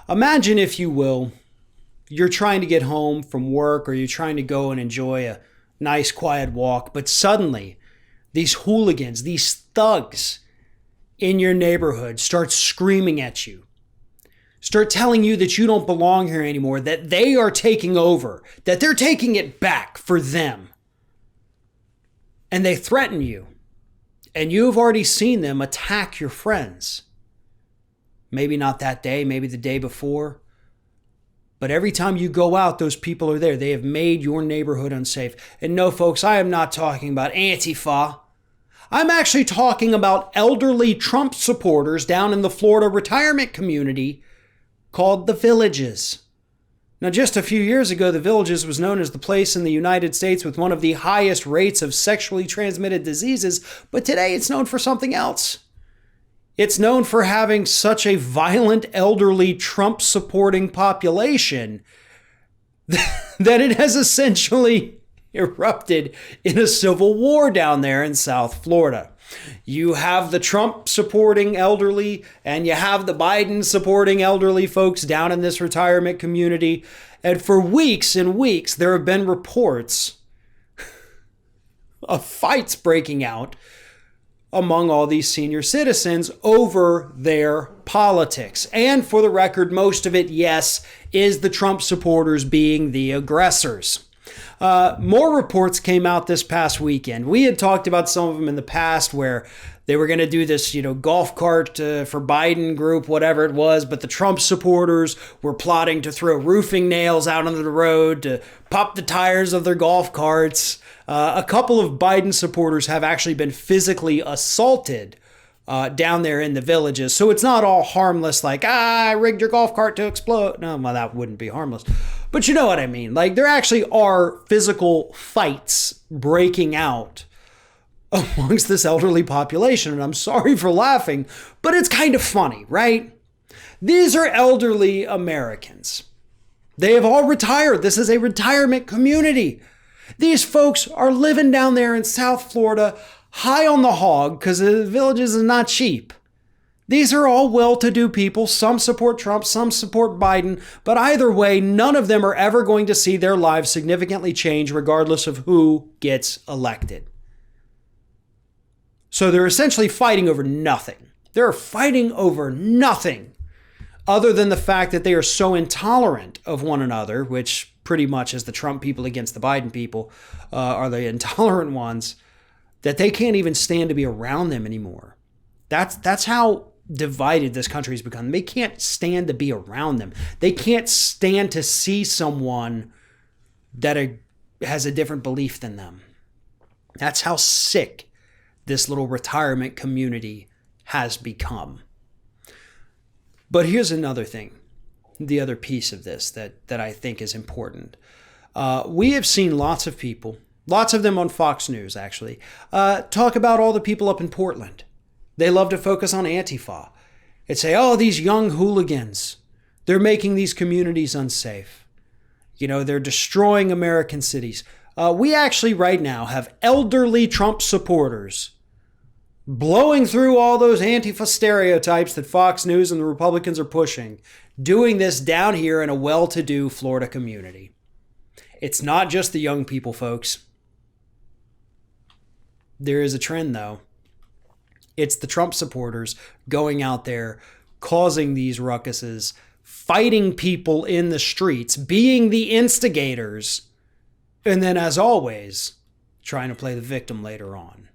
Imagine, if you will, you're trying to get home from work or you're trying to go and enjoy a nice quiet walk, but suddenly these hooligans, these thugs in your neighborhood start screaming at you, start telling you that you don't belong here anymore, that they are taking over, that they're taking it back for them. And they threaten you. And you've already seen them attack your friends. Maybe not that day, maybe the day before. But every time you go out, those people are there. They have made your neighborhood unsafe. And no, folks, I am not talking about Antifa. I'm actually talking about elderly Trump supporters down in the Florida retirement community called The Villages. Now, just a few years ago, The Villages was known as the place in the United States with one of the highest rates of sexually transmitted diseases, but today it's known for something else. It's known for having such a violent, elderly, Trump-supporting population that it has essentially erupted in a civil war down there in South Florida. You have the Trump-supporting elderly and you have the Biden-supporting elderly folks down in this retirement community. And for weeks and weeks, there have been reports of fights breaking out among all these senior citizens over their politics. And for the record, most of it, yes, is the Trump supporters being the aggressors. More reports came out this past weekend. We had talked about some of them in the past where they were going to do this, golf cart for Biden group, whatever it was. But the Trump supporters were plotting to throw roofing nails out onto the road to pop the tires of their golf carts. A couple of Biden supporters have actually been physically assaulted down there in the Villages. So it's not all harmless, like, I rigged your golf cart to explode. No, well, that wouldn't be harmless. But you know what I mean. Like, there actually are physical fights breaking out amongst this elderly population. And I'm sorry for laughing, but it's kind of funny, right? These are elderly Americans. They have all retired. This is a retirement community. These folks are living down there in South Florida, high on the hog, because the Villages is not cheap. These are all well-to-do people. Some support Trump, some support Biden, but either way, none of them are ever going to see their lives significantly change regardless of who gets elected. So they're essentially fighting over nothing. They're fighting over nothing other than the fact that they are so intolerant of one another, which pretty much is the Trump people against the Biden people are the intolerant ones, that they can't even stand to be around them anymore. That's how divided this country has become. They can't stand to be around them. They can't stand to see someone that has a different belief than them. That's how sick this little retirement community has become. But here's another thing, the other piece of this that I think is important. We have seen lots of people, lots of them on Fox News actually, talk about all the people up in Portland. They love to focus on Antifa and say, oh, these young hooligans, they're making these communities unsafe. They're destroying American cities. We actually right now have elderly Trump supporters blowing through all those Antifa stereotypes that Fox News and the Republicans are pushing, doing this down here in a well-to-do Florida community. It's not just the young people, folks. There is a trend, though. It's the Trump supporters going out there, causing these ruckuses, fighting people in the streets, being the instigators, and then, as always, trying to play the victim later on.